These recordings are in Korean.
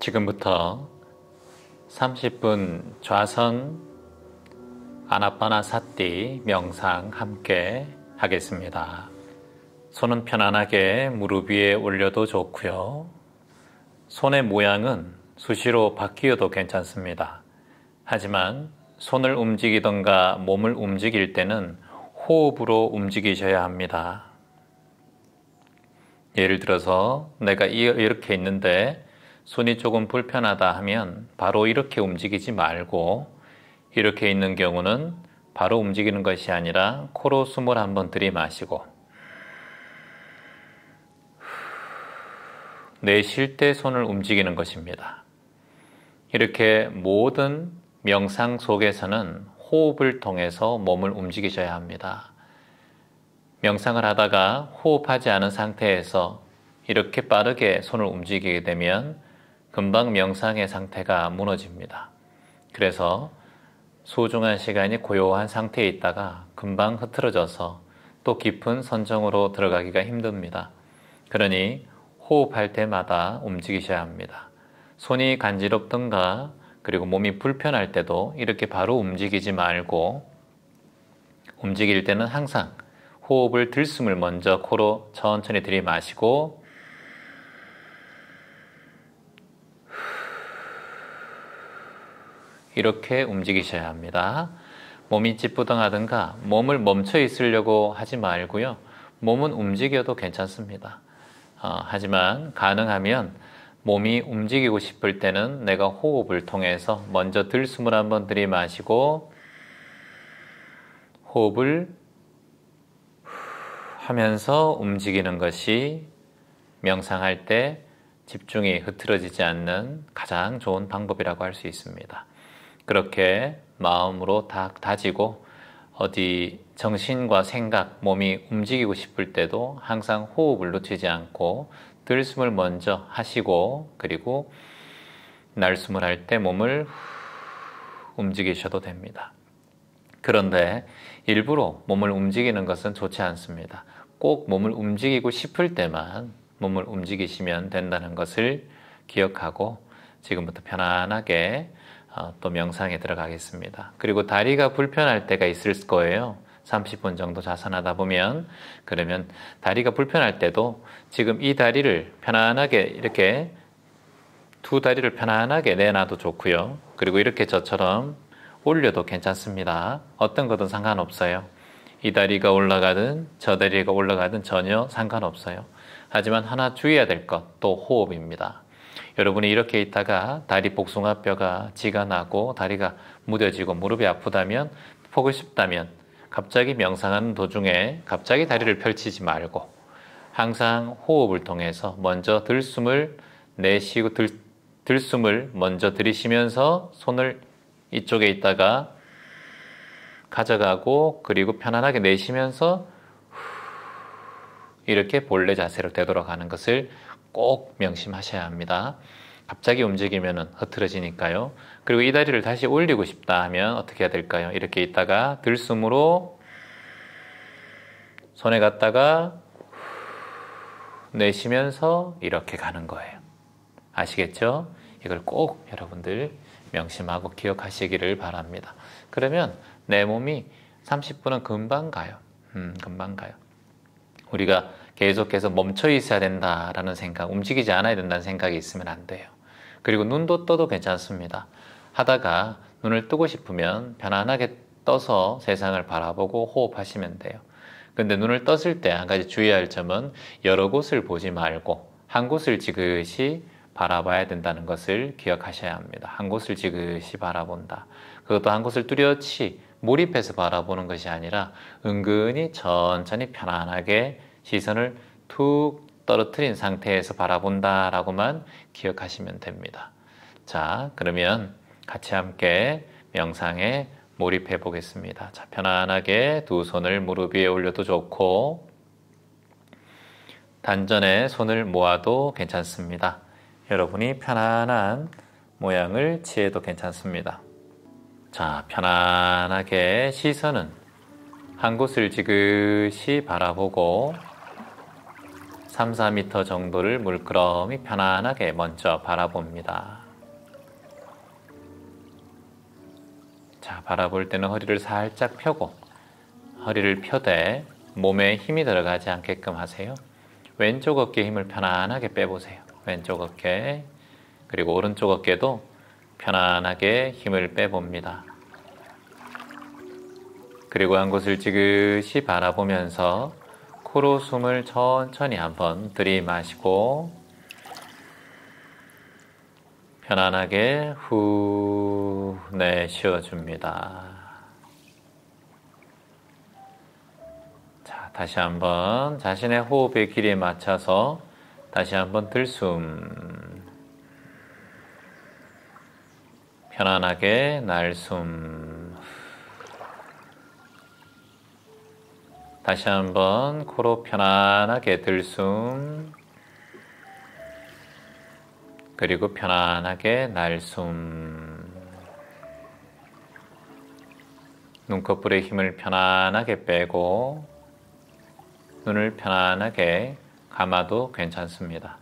지금부터 30분 좌선 아나파나사티 명상 함께 하겠습니다. 손은 편안하게 무릎 위에 올려도 좋고요. 손의 모양은 수시로 바뀌어도 괜찮습니다. 하지만 손을 움직이던가 몸을 움직일 때는 호흡으로 움직이셔야 합니다. 예를 들어서 내가 이렇게 있는데 손이 조금 불편하다 하면 바로 이렇게 움직이지 말고, 이렇게 있는 경우는 바로 움직이는 것이 아니라 코로 숨을 한번 들이마시고 내쉴 때 손을 움직이는 것입니다. 이렇게 모든 명상 속에서는 호흡을 통해서 몸을 움직이셔야 합니다. 명상을 하다가 호흡하지 않은 상태에서 이렇게 빠르게 손을 움직이게 되면 금방 명상의 상태가 무너집니다. 그래서 소중한 시간이 고요한 상태에 있다가 금방 흐트러져서 또 깊은 선정으로 들어가기가 힘듭니다. 그러니 호흡할 때마다 움직이셔야 합니다. 손이 간지럽든가 그리고 몸이 불편할 때도 이렇게 바로 움직이지 말고, 움직일 때는 항상 호흡을 들숨을 먼저 코로 천천히 들이마시고 이렇게 움직이셔야 합니다. 몸이 찌뿌둥하든가 몸을 멈춰 있으려고 하지 말고요. 몸은 움직여도 괜찮습니다. 하지만 가능하면 몸이 움직이고 싶을 때는 내가 호흡을 통해서 먼저 들숨을 한번 들이마시고 호흡을 하면서 움직이는 것이 명상할 때 집중이 흐트러지지 않는 가장 좋은 방법이라고 할 수 있습니다. 그렇게 마음으로 다지고 어디 정신과 생각, 몸이 움직이고 싶을 때도 항상 호흡을 놓치지 않고 들숨을 먼저 하시고 그리고 날숨을 할 때 몸을 움직이셔도 됩니다. 그런데 일부러 몸을 움직이는 것은 좋지 않습니다. 꼭 몸을 움직이고 싶을 때만 몸을 움직이시면 된다는 것을 기억하고 지금부터 편안하게 또 명상에 들어가겠습니다. 그리고 다리가 불편할 때가 있을 거예요. 30분 정도 좌선하다 보면. 그러면 다리가 불편할 때도 지금 이 다리를 편안하게 이렇게 두 다리를 편안하게 내놔도 좋고요. 그리고 이렇게 저처럼 올려도 괜찮습니다. 어떤 것든 상관없어요. 이 다리가 올라가든 저 다리가 올라가든 전혀 상관없어요. 하지만 하나 주의해야 될 것, 또 호흡입니다. 여러분이 이렇게 있다가 다리 복숭아뼈가 지가 나고 다리가 무뎌지고 무릎이 아프다면, 보고 싶다면 갑자기 명상하는 도중에 갑자기 다리를 펼치지 말고 항상 호흡을 통해서 먼저 들숨을 내쉬고 들숨을 먼저 들이쉬면서 손을 이쪽에 있다가 가져가고 그리고 편안하게 내쉬면서 이렇게 본래 자세로 되돌아가는 것을 꼭 명심하셔야 합니다. 갑자기 움직이면 흐트러지니까요. 그리고 이 다리를 다시 올리고 싶다 하면 어떻게 해야 될까요? 이렇게 있다가 들숨으로 손에 갖다가 내쉬면서 이렇게 가는 거예요. 아시겠죠? 이걸 꼭 여러분들 명심하고 기억하시기를 바랍니다. 그러면 내 몸이 30분은 금방 가요. 금방 가요. 우리가 계속해서 멈춰 있어야 된다라는 생각, 움직이지 않아야 된다는 생각이 있으면 안 돼요. 그리고 눈도 떠도 괜찮습니다. 하다가 눈을 뜨고 싶으면 편안하게 떠서 세상을 바라보고 호흡하시면 돼요. 근데 눈을 떴을 때 한 가지 주의할 점은 여러 곳을 보지 말고 한 곳을 지그시 바라봐야 된다는 것을 기억하셔야 합니다. 한 곳을 지그시 바라본다. 그것도 한 곳을 뚜렷이 몰입해서 바라보는 것이 아니라 은근히 천천히 편안하게 시선을 툭 떨어뜨린 상태에서 바라본다라고만 기억하시면 됩니다. 자, 그러면 같이 함께 명상에 몰입해 보겠습니다. 자, 편안하게 두 손을 무릎 위에 올려도 좋고 단전에 손을 모아도 괜찮습니다. 여러분이 편안한 모양을 취해도 괜찮습니다. 자, 편안하게 시선은 한 곳을 지그시 바라보고 3, 4m 정도를 물끄러미 편안하게 먼저 바라봅니다. 자, 바라볼 때는 허리를 살짝 펴고 허리를 펴되 몸에 힘이 들어가지 않게끔 하세요. 왼쪽 어깨에 힘을 편안하게 빼보세요. 왼쪽 어깨, 그리고 오른쪽 어깨도 편안하게 힘을 빼봅니다. 그리고 한 곳을 지그시 바라보면서 코로 숨을 천천히 한번 들이마시고 편안하게 후 내쉬어줍니다. 자, 다시 한번 자신의 호흡의 길이에 맞춰서 다시 한번 들숨, 편안하게 날숨. 다시 한번 코로 편안하게 들숨, 그리고 편안하게 날숨. 눈꺼풀에 힘을 편안하게 빼고 눈을 편안하게 감아도 괜찮습니다.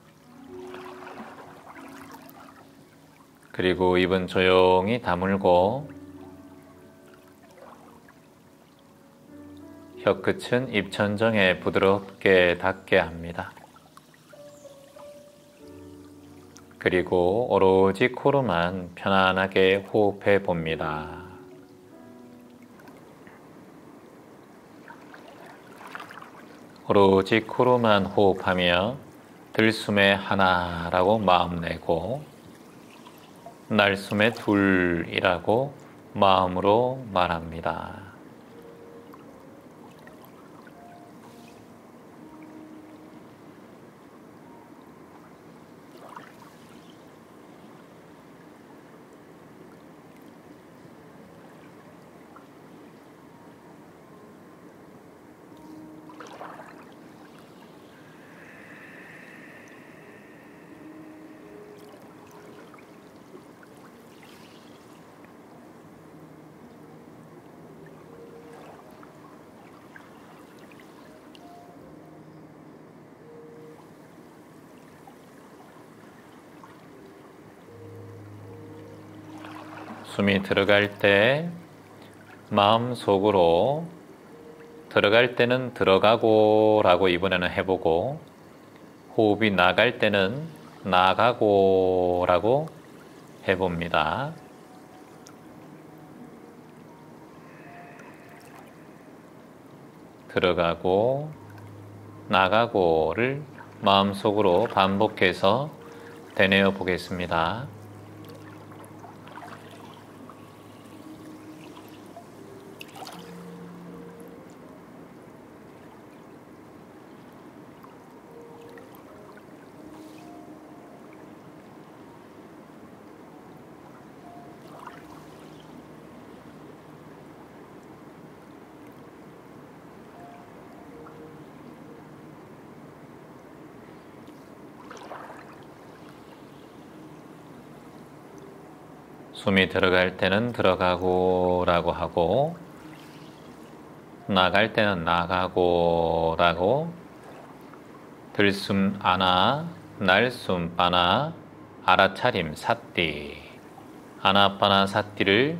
그리고 입은 조용히 다물고 혀끝은 입천정에 부드럽게 닿게 합니다. 그리고 오로지 코로만 편안하게 호흡해 봅니다. 오로지 코로만 호흡하며 들숨에 하나라고 마음 내고 날숨에 둘이라고 마음으로 말합니다. 숨이 들어갈 때 마음속으로 들어갈 때는 들어가고 라고 이번에는 해보고, 호흡이 나갈 때는 나가고 라고 해봅니다. 들어가고 나가고를 마음속으로 반복해서 되뇌어 보겠습니다. 숨이 들어갈 때는 들어가고 라고 하고, 나갈 때는 나가고 라고, 들숨 아나, 날숨 빠나, 알아차림 사띠, 아나빠나 사띠를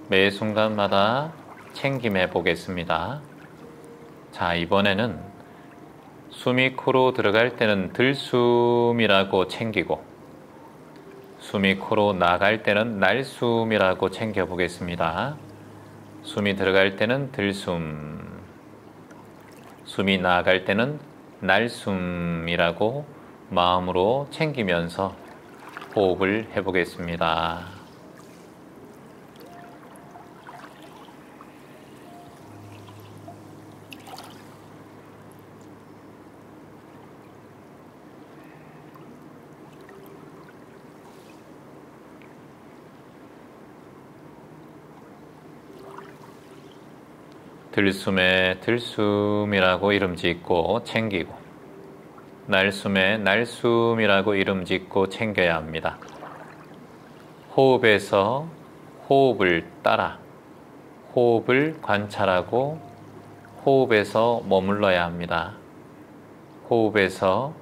매 순간마다 챙김해 보겠습니다. 자, 이번에는 숨이 코로 들어갈 때는 들숨이라고 챙기고, 숨이 코로 나갈 때는 날숨이라고 챙겨 보겠습니다. 숨이 들어갈 때는 들숨, 숨이 나갈 때는 날숨이라고 마음으로 챙기면서 호흡을 해보겠습니다. 들숨에 들숨이라고 이름 짓고 챙기고, 날숨에 날숨이라고 이름 짓고 챙겨야 합니다. 호흡에서 호흡을 따라 호흡을 관찰하고 호흡에서 머물러야 합니다. 호흡에서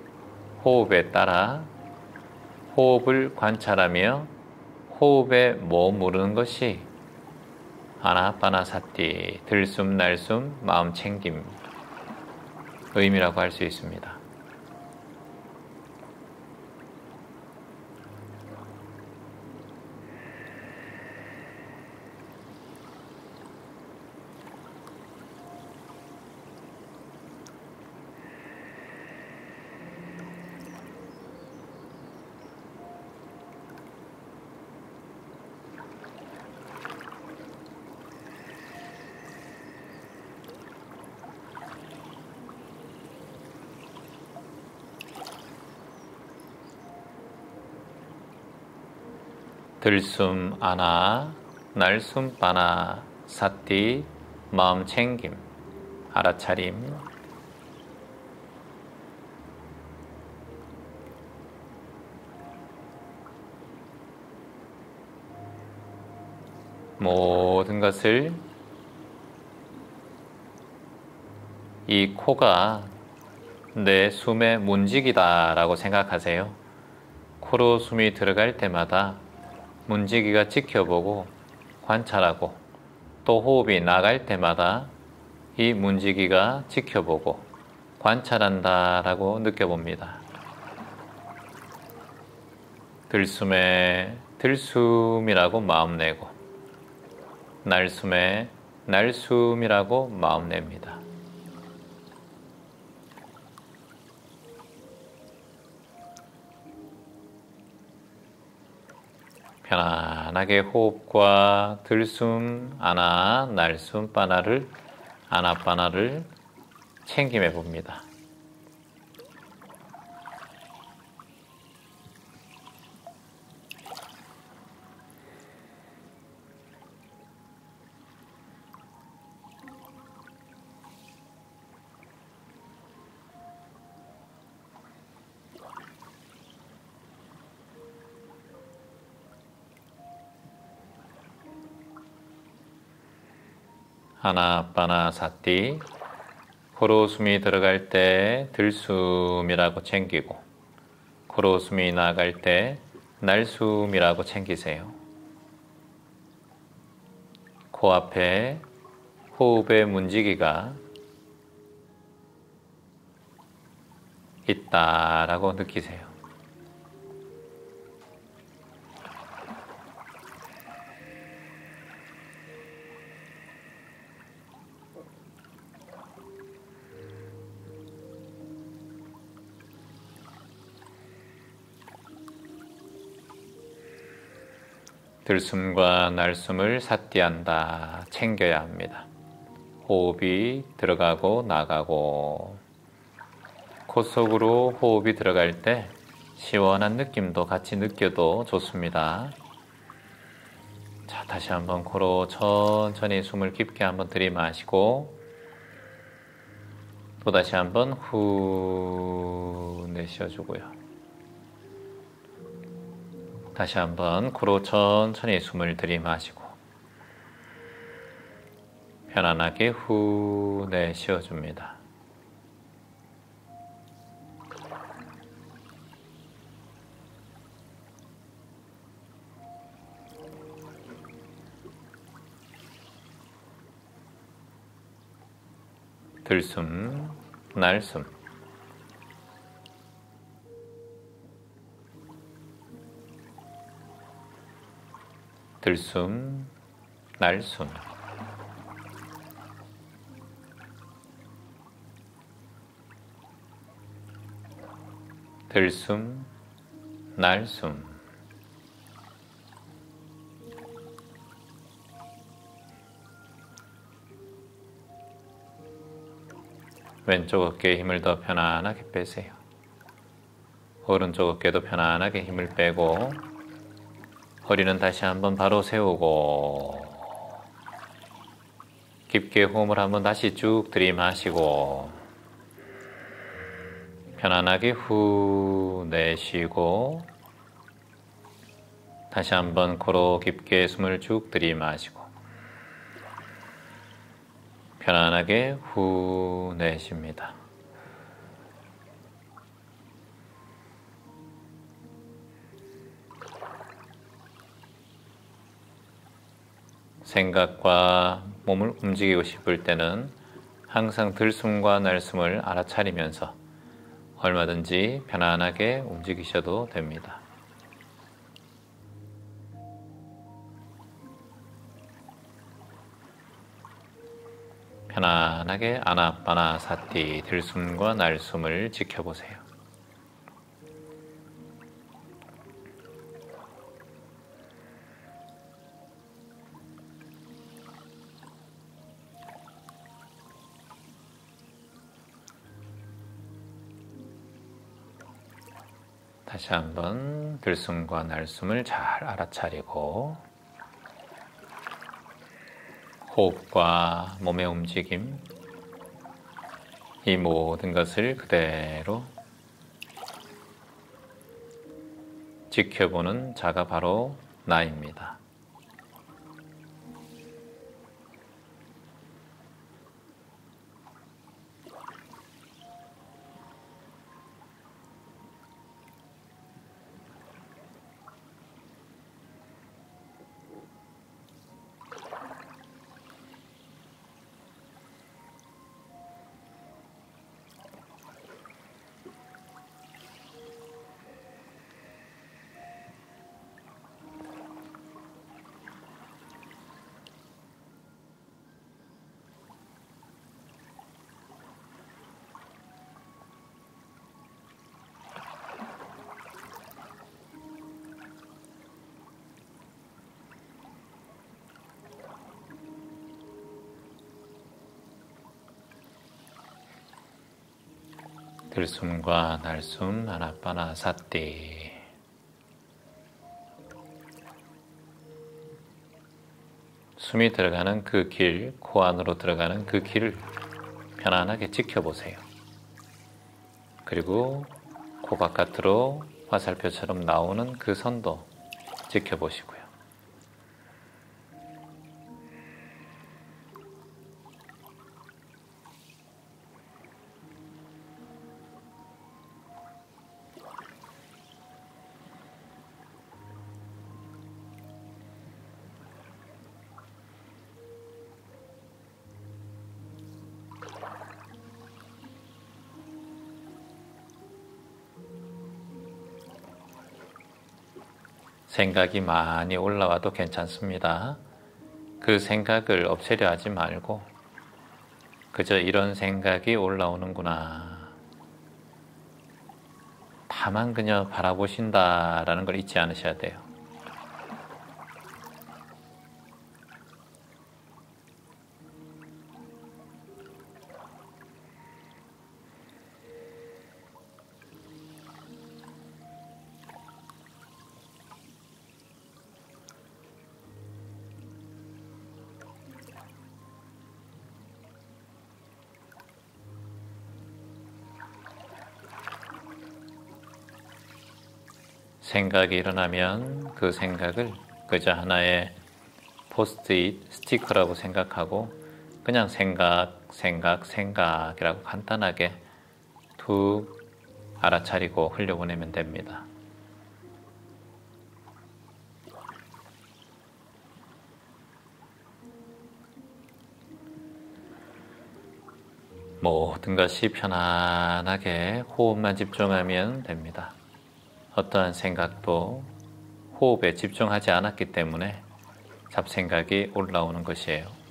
호흡에 따라 호흡을 관찰하며 호흡에 머무르는 것이 아나파나사티, 들숨 날숨 마음 챙김 의미라고 할 수 있습니다. 들숨 아나, 날숨 바나, 사띠, 마음 챙김, 알아차림. 모든 것을 이 코가 내 숨의 문지기다 라고 생각하세요. 코로 숨이 들어갈 때마다 문지기가 지켜보고 관찰하고 또 호흡이 나갈 때마다 이 문지기가 지켜보고 관찰한다 라고 느껴봅니다. 들숨에 들숨이라고 마음 내고 날숨에 날숨이라고 마음 냅니다. 편안하게 호흡과 들숨, 아나, 날숨, 바나를 아나바나를 챙김해 봅니다. 아나파나사티, 코로 숨이 들어갈 때 들숨이라고 챙기고 코로 숨이 나갈 때 날숨이라고 챙기세요. 코앞에 호흡의 문지기가 있다라고 느끼세요. 들숨과 날숨을 삿띠한다, 챙겨야 합니다. 호흡이 들어가고 나가고 코 속으로 호흡이 들어갈 때 시원한 느낌도 같이 느껴도 좋습니다. 자, 다시 한번 코로 천천히 숨을 깊게 한번 들이마시고 또 다시 한번 후 내쉬어주고요. 다시 한번 코로 천천히 숨을 들이마시고 편안하게 후 내쉬어줍니다. 들숨, 날숨. 들숨, 날숨. 들숨, 날숨. 왼쪽 어깨에 힘을 더 편안하게 빼세요. 오른쪽 어깨도 편안하게 힘을 빼고 허리는 다시 한번 바로 세우고 깊게 호흡을 한번 다시 쭉 들이마시고 편안하게 후 내쉬고 다시 한번 코로 깊게 숨을 쭉 들이마시고 편안하게 후 내쉽니다. 생각과 몸을 움직이고 싶을 때는 항상 들숨과 날숨을 알아차리면서 얼마든지 편안하게 움직이셔도 됩니다. 편안하게 아나빠나사티 들숨과 날숨을 지켜보세요. 다시 한번 들숨과 날숨을 잘 알아차리고 호흡과 몸의 움직임, 이 모든 것을 그대로 지켜보는 자가 바로 나입니다. 들숨과 날숨 아나빠나사티. 숨이 들어가는 그 길, 코 안으로 들어가는 그 길을 편안하게 지켜보세요. 그리고 코 바깥으로 화살표처럼 나오는 그 선도 지켜보시고요. 생각이 많이 올라와도 괜찮습니다. 그 생각을 없애려 하지 말고 그저 이런 생각이 올라오는구나. 다만 그냥 바라보신다라는 걸 잊지 않으셔야 돼요. 생각이 일어나면 그 생각을 그저 하나의 포스트잇 스티커라고 생각하고 그냥 생각이라고 간단하게 툭 알아차리고 흘려보내면 됩니다. 모든 것이 편안하게 호흡만 집중하면 됩니다. 어떠한 생각도 호흡에 집중하지 않았기 때문에 잡생각이 올라오는 것이에요.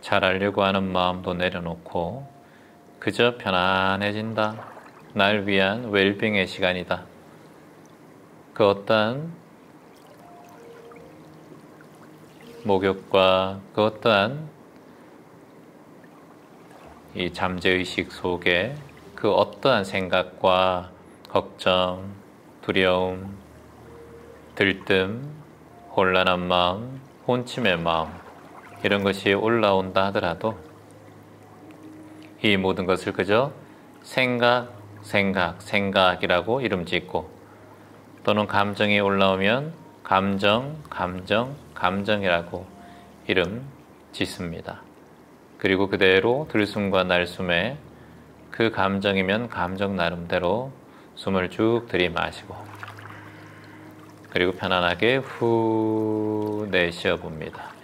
잘하려고 하는 마음도 내려놓고 그저 편안해진다. 날 위한 웰빙의 시간이다. 그 어떠한 목욕과 그 어떠한 이 잠재의식 속에 그 어떠한 생각과 걱정, 두려움, 들뜸, 혼란한 마음, 혼침의 마음 이런 것이 올라온다 하더라도 이 모든 것을 그저 생각이라고 이름 짓고 또는 감정이 올라오면 감정이라고 이름 짓습니다. 그리고 그대로 들숨과 날숨에 그 감정이면 감정 나름대로 숨을 쭉 들이마시고 그리고 편안하게 후 내쉬어 봅니다.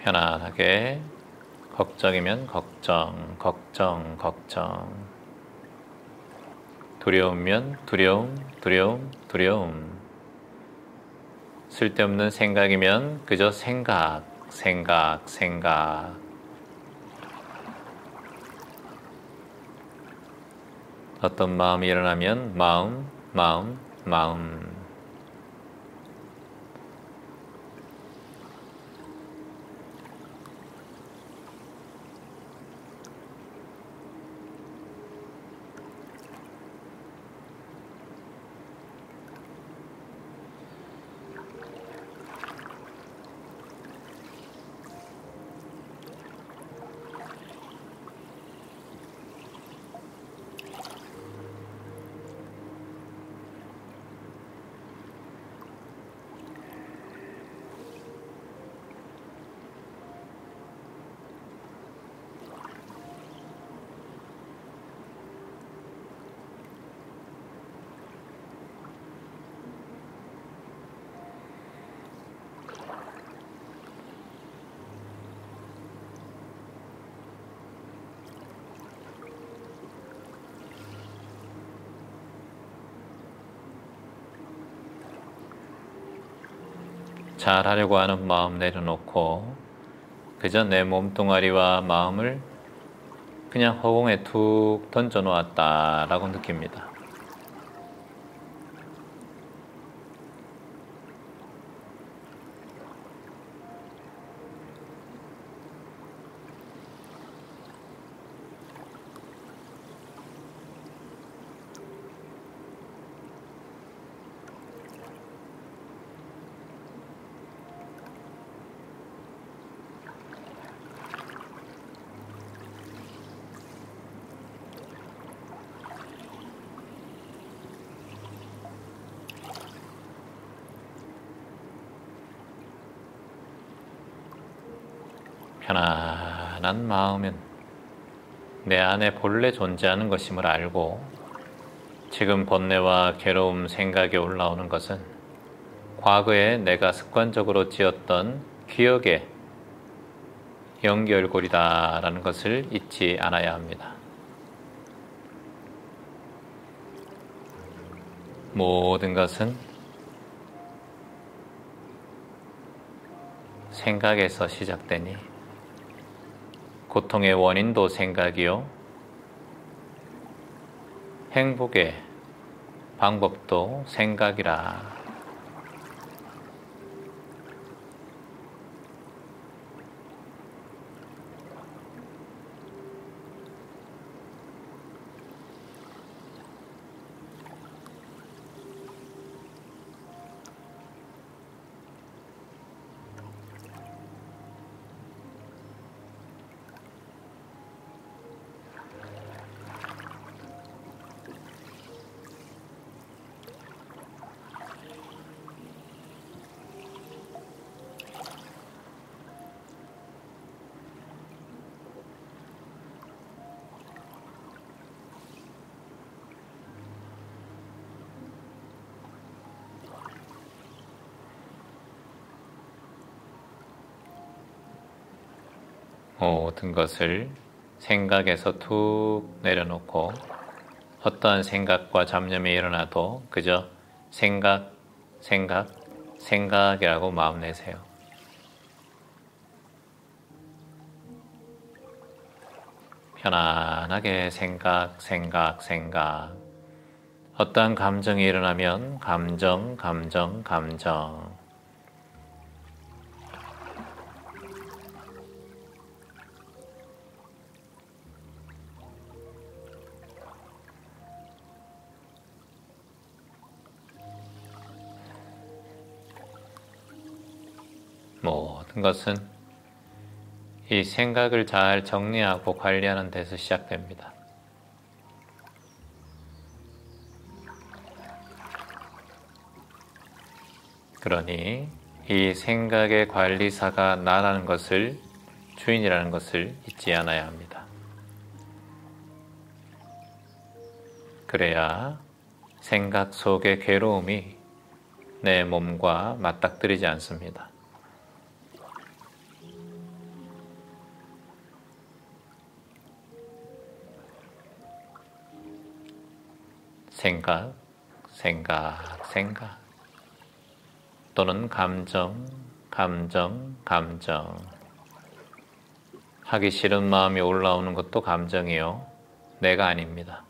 편안하게 걱정이면 걱정 두려우면 두려움 쓸데없는 생각이면 그저 생각 어떤 마음이 일어나면 마음 잘하려고 하는 마음 내려놓고 그저 내 몸뚱아리와 마음을 그냥 허공에 툭 던져 놓았다라고 느낍니다. 편안한 마음은 내 안에 본래 존재하는 것임을 알고 지금 번뇌와 괴로움 생각이 올라오는 것은 과거에 내가 습관적으로 지었던 기억의 연결고리다라는 것을 잊지 않아야 합니다. 모든 것은 생각에서 시작되니 고통의 원인도 생각이요 행복의 방법도 생각이라. 모든 것을 생각에서 툭 내려놓고 어떠한 생각과 잡념이 일어나도 그저 생각, 생각, 생각이라고 마음 내세요. 편안하게 생각, 생각, 생각. 어떠한 감정이 일어나면 감정, 감정, 감정. 모든 것은 이 생각을 잘 정리하고 관리하는 데서 시작됩니다. 그러니 이 생각의 관리사가 나라는 것을, 주인이라는 것을 잊지 않아야 합니다. 그래야 생각 속의 괴로움이 내 몸과 맞닥뜨리지 않습니다. 생각, 생각, 생각. 또는 감정, 감정, 감정. 하기 싫은 마음이 올라오는 것도 감정이요. 내가 아닙니다.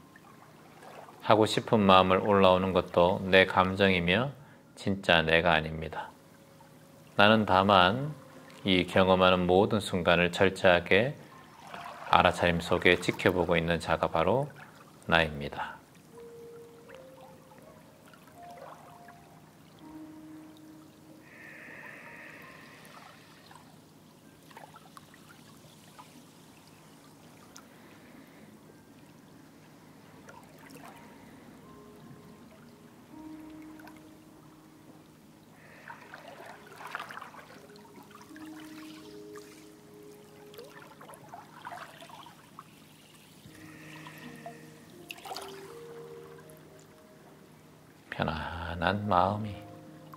하고 싶은 마음을 올라오는 것도 내 감정이며 진짜 내가 아닙니다. 나는 다만 이 경험하는 모든 순간을 철저하게 알아차림 속에 지켜보고 있는 자가 바로 나입니다. 편안한 마음이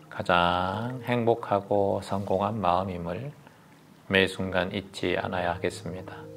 가장 행복하고 성공한 마음임을 매 순간 잊지 않아야 하겠습니다.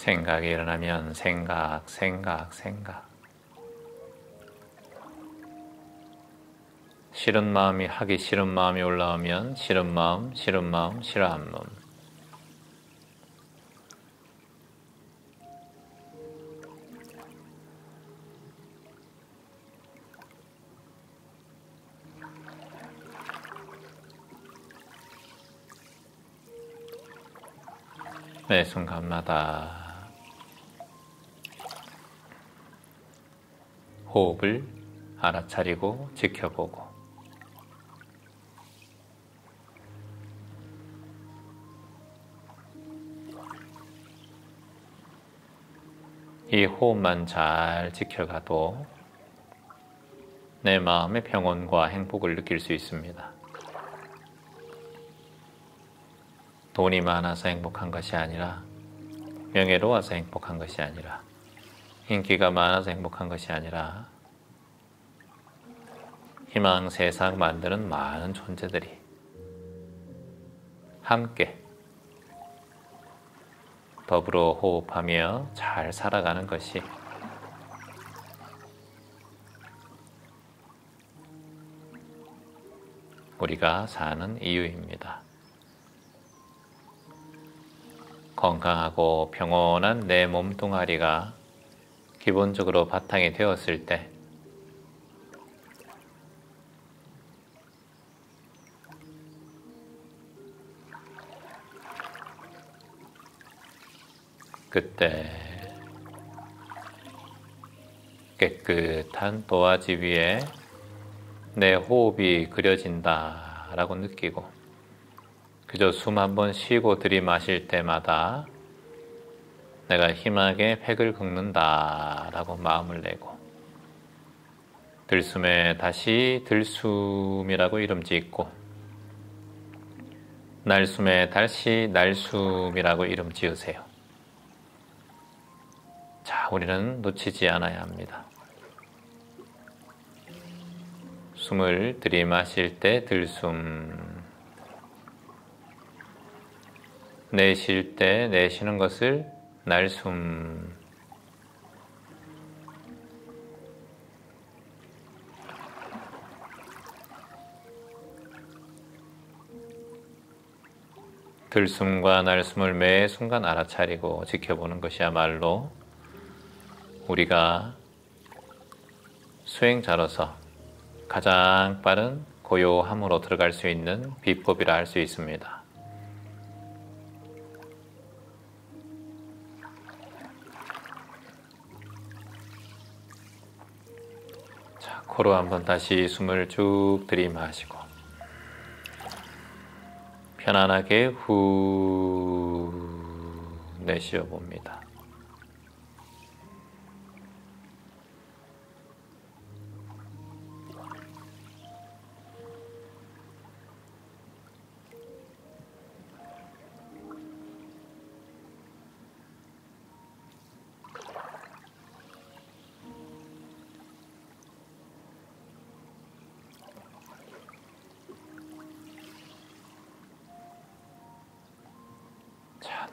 생각이 일어나면 생각, 생각, 생각. 싫은 마음이 하기 싫은 마음이 올라오면 싫은 마음, 싫은 마음, 싫어한 마음. 매 순간마다 호흡을 알아차리고 지켜보고 이 호흡만 잘 지켜가도 내 마음의 평온과 행복을 느낄 수 있습니다. 돈이 많아서 행복한 것이 아니라, 명예로워서 행복한 것이 아니라, 인기가 많아서 행복한 것이 아니라 희망 세상 만드는 많은 존재들이 함께 더불어 호흡하며 잘 살아가는 것이 우리가 사는 이유입니다. 건강하고 평온한 내 몸뚱아리가 기본적으로 바탕이 되었을 때 그때 깨끗한 도화지 위에 내 호흡이 그려진다 라고 느끼고, 그저 숨 한번 쉬고 들이마실 때마다 내가 힘하게 팩을 긁는다 라고 마음을 내고, 들숨에 다시 들숨이라고 이름 짓고, 날숨에 다시 날숨이라고 이름 지으세요. 자, 우리는 놓치지 않아야 합니다. 숨을 들이마실 때 들숨, 내쉴 때 내쉬는 것을 날숨, 들숨과 날숨을 매 순간 알아차리고 지켜보는 것이야말로 우리가 수행자로서 가장 빠른 고요함으로 들어갈 수 있는 비법이라 할 수 있습니다. 자, 코로 한번 다시 숨을 쭉 들이마시고 편안하게 후 내쉬어 봅니다.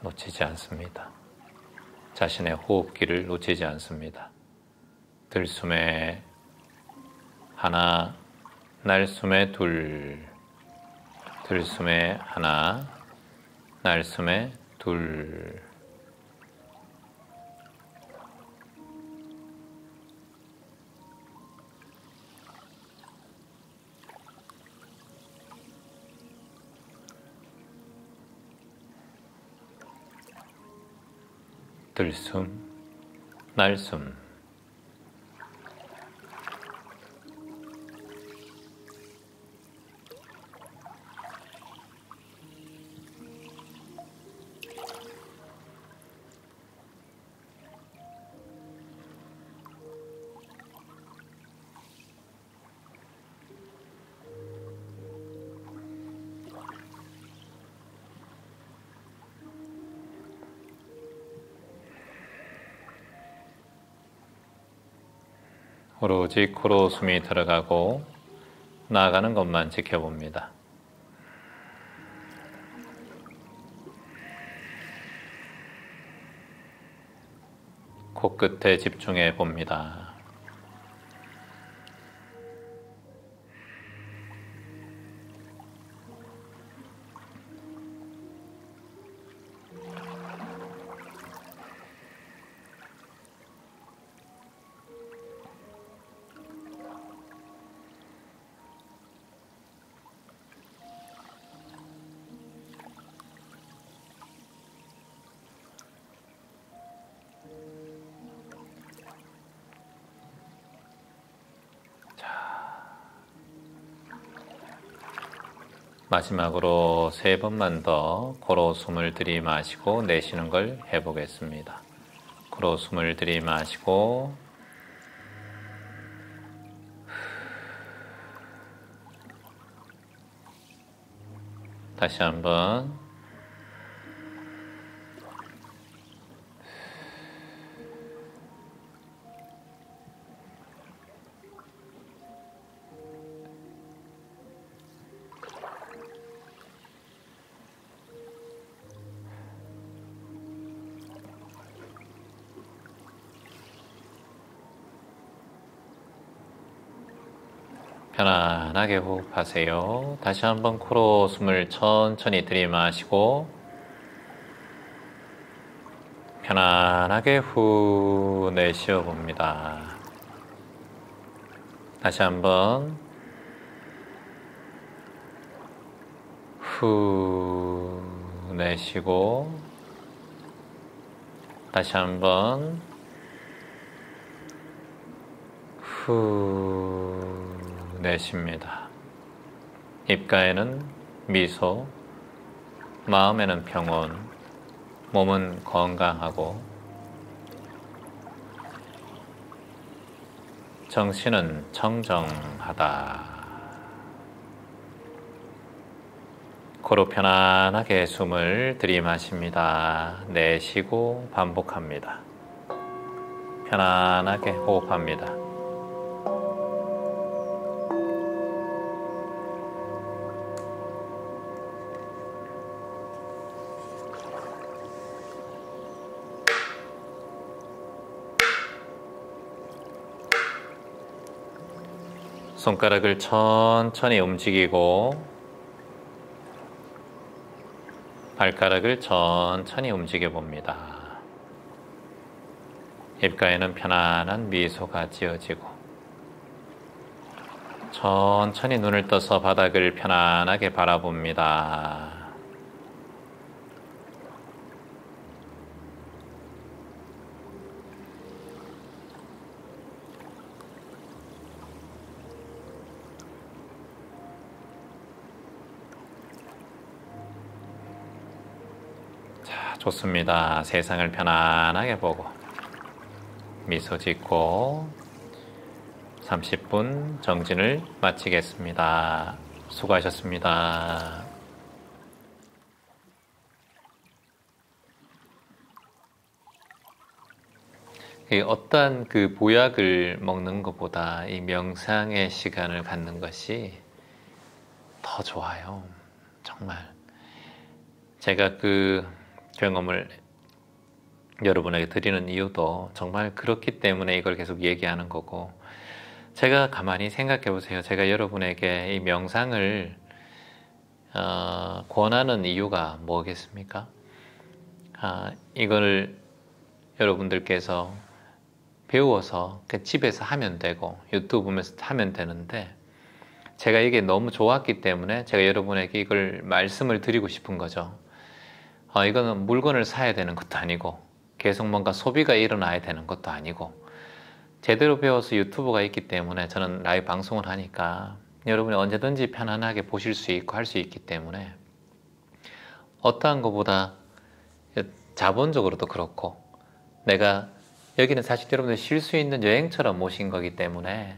놓치지 않습니다. 자신의 호흡기를 놓치지 않습니다. 들숨에 하나, 날숨에 둘, 들숨에 하나, 날숨에 둘. 들숨, 날숨. 오로지 코로 숨이 들어가고 나아가는 것만 지켜봅니다. 코끝에 집중해 봅니다. 마지막으로 3번만 더 코로 숨을 들이마시고 내쉬는 걸 해보겠습니다. 코로 숨을 들이마시고 다시 한번 편안하게 호흡하세요. 다시 한번 코로 숨을 천천히 들이마시고 편안하게 후 내쉬어 봅니다. 다시 한번 후 내쉬고 다시 한번 후 내쉽니다. 입가에는 미소, 마음에는 평온, 몸은 건강하고 정신은 청정하다. 코로 편안하게 숨을 들이마십니다. 내쉬고 반복합니다. 편안하게 호흡합니다. 손가락을 천천히 움직이고 발가락을 천천히 움직여 봅니다. 입가에는 편안한 미소가 지어지고 천천히 눈을 떠서 바닥을 편안하게 바라봅니다. 좋습니다. 세상을 편안하게 보고 미소 짓고 30분 정진을 마치겠습니다. 수고하셨습니다. 어떠한 그 보약을 먹는 것보다 이 명상의 시간을 갖는 것이 더 좋아요. 정말. 제가 그 경험을 여러분에게 드리는 이유도 정말 그렇기 때문에 이걸 계속 얘기하는 거고, 제가 가만히 생각해 보세요. 제가 여러분에게 이 명상을 권하는 이유가 뭐겠습니까? 이걸 여러분들께서 배워서 집에서 하면 되고 유튜브 보면서 하면 되는데, 제가 이게 너무 좋았기 때문에 제가 여러분에게 이걸 말씀을 드리고 싶은 거죠. 이거는 물건을 사야 되는 것도 아니고 계속 뭔가 소비가 일어나야 되는 것도 아니고, 제대로 배워서 유튜브가 있기 때문에 저는 라이브 방송을 하니까 여러분이 언제든지 편안하게 보실 수 있고 할 수 있기 때문에 어떠한 것보다 자본적으로도 그렇고, 내가 여기는 사실 여러분들 쉴 수 있는 여행처럼 모신 거기 때문에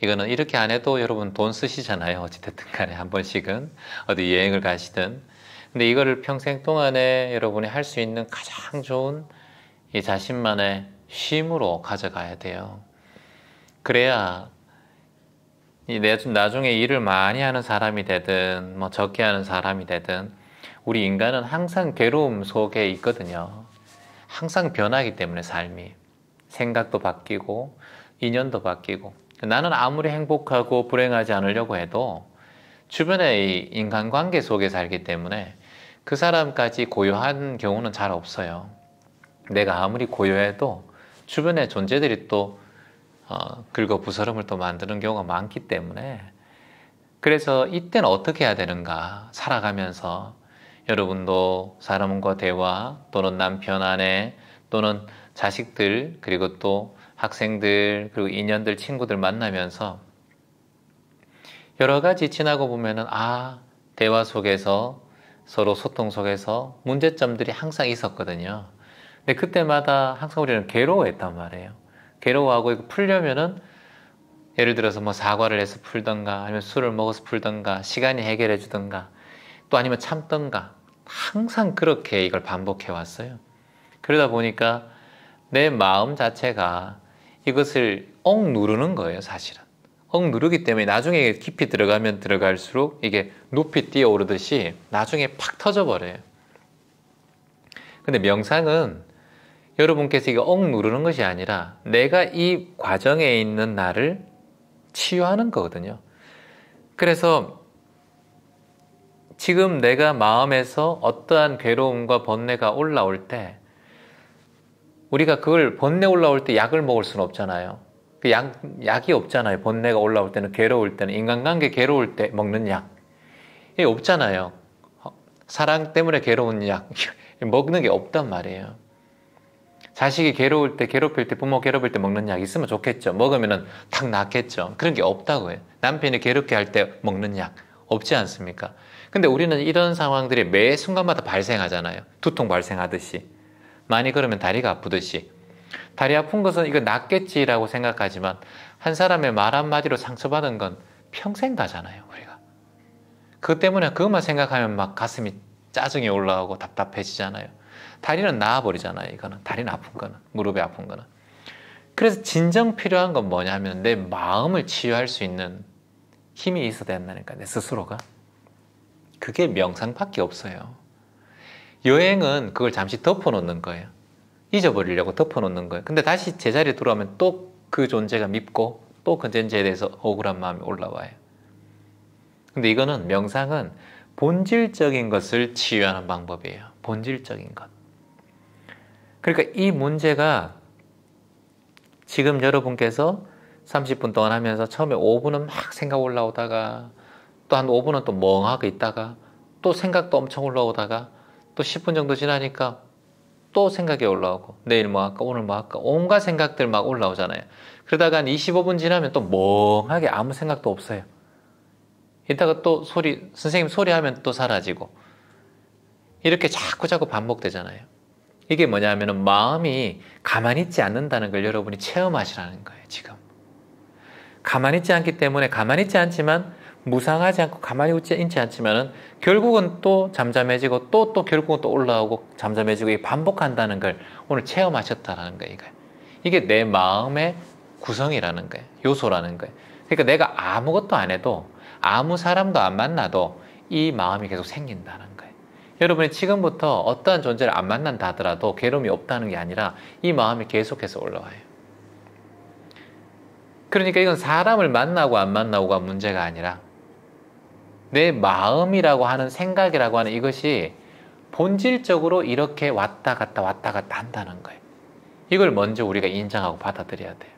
이거는 이렇게 안 해도 여러분 돈 쓰시잖아요. 어찌됐든 간에 한 번씩은 어디 여행을 가시든. 근데 이거를 평생 동안에 여러분이 할 수 있는 가장 좋은 이 자신만의 쉼으로 가져가야 돼요. 그래야 나중에 일을 많이 하는 사람이 되든 뭐 적게 하는 사람이 되든 우리 인간은 항상 괴로움 속에 있거든요. 항상 변하기 때문에 삶이 생각도 바뀌고 인연도 바뀌고, 나는 아무리 행복하고 불행하지 않으려고 해도 주변의 이 인간관계 속에 살기 때문에 그 사람까지 고요한 경우는 잘 없어요. 내가 아무리 고요해도 주변의 존재들이 또 긁어부스럼을 또 만드는 경우가 많기 때문에, 그래서 이때는 어떻게 해야 되는가, 살아가면서 여러분도 사람과 대화 또는 남편 아내 또는 자식들 그리고 또 학생들 그리고 인연들 친구들 만나면서 여러 가지 지나고 보면은 대화 속에서 서로 소통 속에서 문제점들이 항상 있었거든요. 근데 그때마다 항상 우리는 괴로워했단 말이에요. 괴로워하고 이거 풀려면은 예를 들어서 뭐 사과를 해서 풀던가 아니면 술을 먹어서 풀던가 시간이 해결해 주던가 또 아니면 참던가, 항상 그렇게 이걸 반복해 왔어요. 그러다 보니까 내 마음 자체가 이것을 누르는 거예요. 사실은 누르기 때문에 나중에 깊이 들어가면 들어갈수록 이게 높이 뛰어오르듯이 나중에 팍 터져버려요. 근데 명상은 여러분께서 이게 누르는 것이 아니라 내가 이 과정에 있는 나를 치유하는 거거든요. 그래서 지금 내가 마음에서 어떠한 괴로움과 번뇌가 올라올 때, 우리가 그걸 번뇌 올라올 때 약을 먹을 수는 없잖아요. 그 약이 없잖아요. 번뇌가 올라올 때는, 괴로울 때는, 인간관계 괴로울 때 먹는 약 이게 없잖아요. 사랑 때문에 괴로운 약 먹는 게 없단 말이에요. 자식이 괴로울 때, 괴롭힐 때, 부모 괴롭힐 때 먹는 약 있으면 좋겠죠. 먹으면은 탁 낫겠죠. 그런 게 없다고요. 남편이 괴롭게 할 때 먹는 약 없지 않습니까? 근데 우리는 이런 상황들이 매 순간마다 발생하잖아요. 두통 발생하듯이. 많이 걸으면 다리가 아프듯이. 다리 아픈 것은 이거 낫겠지라고 생각하지만 한 사람의 말 한마디로 상처받은 건 평생 가잖아요, 우리가. 그것 때문에 그것만 생각하면 막 가슴이 짜증이 올라오고 답답해지잖아요. 다리는 나아버리잖아요, 이거는. 다리는 아픈 거는. 무릎이 아픈 거는. 그래서 진정 필요한 건 뭐냐면 내 마음을 치유할 수 있는 힘이 있어야 된다니까, 내 스스로가. 그게 명상밖에 없어요. 여행은 그걸 잠시 덮어놓는 거예요. 잊어버리려고 덮어놓는 거예요. 근데 다시 제자리에 돌아오면 또 그 존재가 밉고 또 그 존재에 대해서 억울한 마음이 올라와요. 근데 이거는 명상은 본질적인 것을 치유하는 방법이에요. 본질적인 것. 그러니까 이 문제가 지금 여러분께서 30분 동안 하면서 처음에 5분은 막 생각 올라오다가 또 한 5분은 또 멍하게 있다가 또 생각도 엄청 올라오다가 또 10분 정도 지나니까 또 생각이 올라오고 내일 뭐 할까 오늘 뭐 할까 온갖 생각들 막 올라오잖아요. 그러다가 한 25분 지나면 또 멍하게 아무 생각도 없어요. 이따가 또 선생님 소리 하면 또 사라지고 이렇게 자꾸 반복되잖아요. 이게 뭐냐면은 마음이 가만히 있지 않는다는 걸 여러분이 체험하시라는 거예요, 지금. 가만히 있지 않기 때문에 가만히 있지 않지만 무상하지 않고 가만히 있지 않지만은 결국은 또 잠잠해지고 또 결국은 또 올라오고 잠잠해지고 이게 반복한다는 걸 오늘 체험하셨다라는 거예요, 이게 내 마음의 구성이라는 거예요. 요소라는 거예요. 그러니까 내가 아무것도 안 해도 아무 사람도 안 만나도 이 마음이 계속 생긴다는 거예요. 여러분이 지금부터 어떠한 존재를 안 만난다 하더라도 괴로움이 없다는 게 아니라 이 마음이 계속해서 올라와요. 그러니까 이건 사람을 만나고 안 만나고가 문제가 아니라 내 마음이라고 하는 생각이라고 하는 이것이 본질적으로 이렇게 왔다 갔다 한다는 거예요. 이걸 먼저 우리가 인정하고 받아들여야 돼요.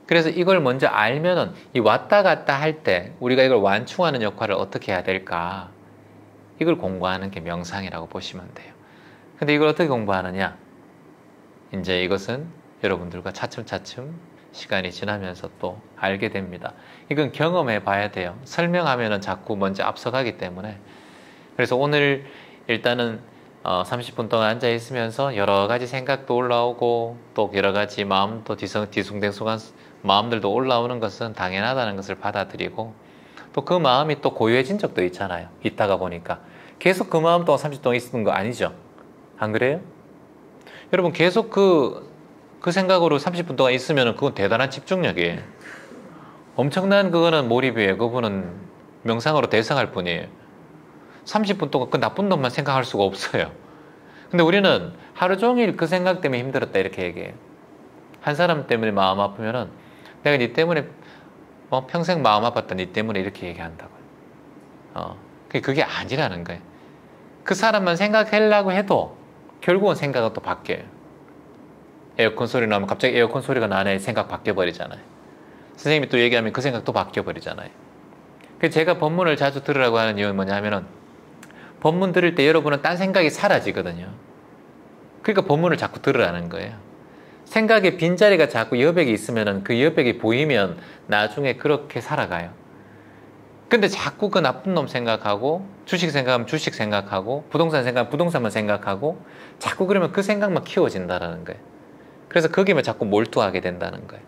그래서 이걸 먼저 알면은 이 왔다 갔다 할 때 우리가 이걸 완충하는 역할을 어떻게 해야 될까? 이걸 공부하는 게 명상이라고 보시면 돼요. 근데 이걸 어떻게 공부하느냐? 이제 이것은 여러분들과 차츰차츰 시간이 지나면서 또 알게 됩니다. 이건 경험해 봐야 돼요. 설명하면은 자꾸 먼저 앞서가기 때문에. 그래서 오늘 일단은 30분 동안 앉아 있으면서 여러 가지 생각도 올라오고 또 여러 가지 마음도 뒤숭댕숭한 마음들도 올라오는 것은 당연하다는 것을 받아들이고 또 그 마음이 또 고요해진 적도 있잖아요. 있다가 보니까 계속 그 마음 동안 30분 동안 있었던 거 아니죠? 안 그래요? 여러분 계속 그 생각으로 30분 동안 있으면 그건 대단한 집중력이에요. 엄청난 그거는 몰입이에요. 그분은 명상으로 대성할 뿐이에요. 30분 동안 그 나쁜 놈만 생각할 수가 없어요. 근데 우리는 하루 종일 그 생각 때문에 힘들었다 이렇게 얘기해요. 한 사람 때문에 마음 아프면은 내가 네 때문에 평생 마음 아팠다 네 때문에 이렇게 얘기한다고요. 그게 아니라는 거예요. 그 사람만 생각하려고 해도 결국은 생각은 또 바뀌어요. 에어컨 소리 나면 갑자기 에어컨 소리가 나네 생각 바뀌어버리잖아요. 선생님이 또 얘기하면 그 생각 또 바뀌어버리잖아요. 그래서 제가 법문을 자주 들으라고 하는 이유는 뭐냐면은 법문 들을 때 여러분은 딴 생각이 사라지거든요. 그러니까 법문을 자꾸 들으라는 거예요. 생각의 빈자리가 자꾸 여백이 있으면은 그 여백이 보이면 나중에 그렇게 살아가요. 근데 자꾸 그 나쁜 놈 생각하고 주식 생각하면 주식 생각하고 부동산 생각하면 부동산만 생각하고 자꾸 그러면 그 생각만 키워진다라는 거예요. 그래서 거기만 자꾸 몰두하게 된다는 거예요.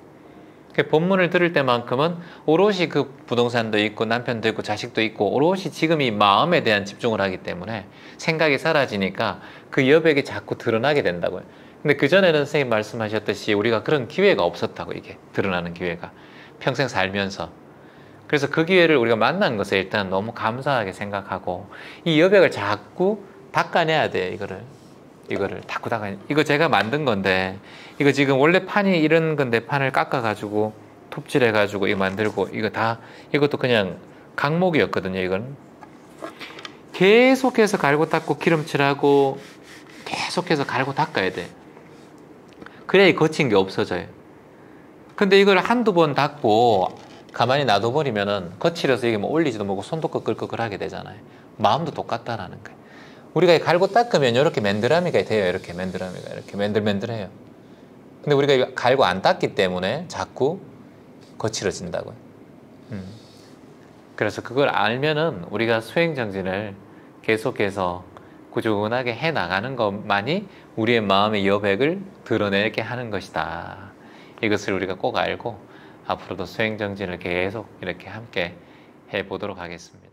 본문을 들을 때만큼은 오롯이 그 부동산도 있고 남편도 있고 자식도 있고 오롯이 지금 이 마음에 대한 집중을 하기 때문에 생각이 사라지니까 그 여백이 자꾸 드러나게 된다고요. 근데 그전에는 선생님 말씀하셨듯이 우리가 그런 기회가 없었다고, 이게 드러나는 기회가 평생 살면서. 그래서 그 기회를 우리가 만난 것에 일단 너무 감사하게 생각하고 이 여백을 자꾸 닦아내야 돼요. 이거를 자꾸 닦아내. 이거 제가 만든 건데 이거 지금 원래 판이 이런 건데 판을 깎아가지고 톱질해가지고 이거 만들고 이것도 그냥 강목이었거든요. 이건 계속해서 갈고 닦고 기름칠하고 계속해서 갈고 닦아야 돼. 그래야 거친 게 없어져요. 근데 이걸 한두 번 닦고 가만히 놔둬버리면은 거칠어서 이게 뭐 올리지도 못하고 손도 끄끌끄끌하게 되잖아요. 마음도 똑같다라는 거예요. 우리가 갈고 닦으면 이렇게 맨드라미가 돼요. 이렇게 맨드라미가 이렇게 맨들맨들해요. 근데 우리가 이거 갈고 안 닦기 때문에 자꾸 거칠어진다고요. 그래서 그걸 알면은 우리가 수행정진을 계속해서 꾸준하게 해 나가는 것만이 우리의 마음의 여백을 드러내게 하는 것이다. 이것을 우리가 꼭 알고 앞으로도 수행정진을 계속 이렇게 함께 해 보도록 하겠습니다.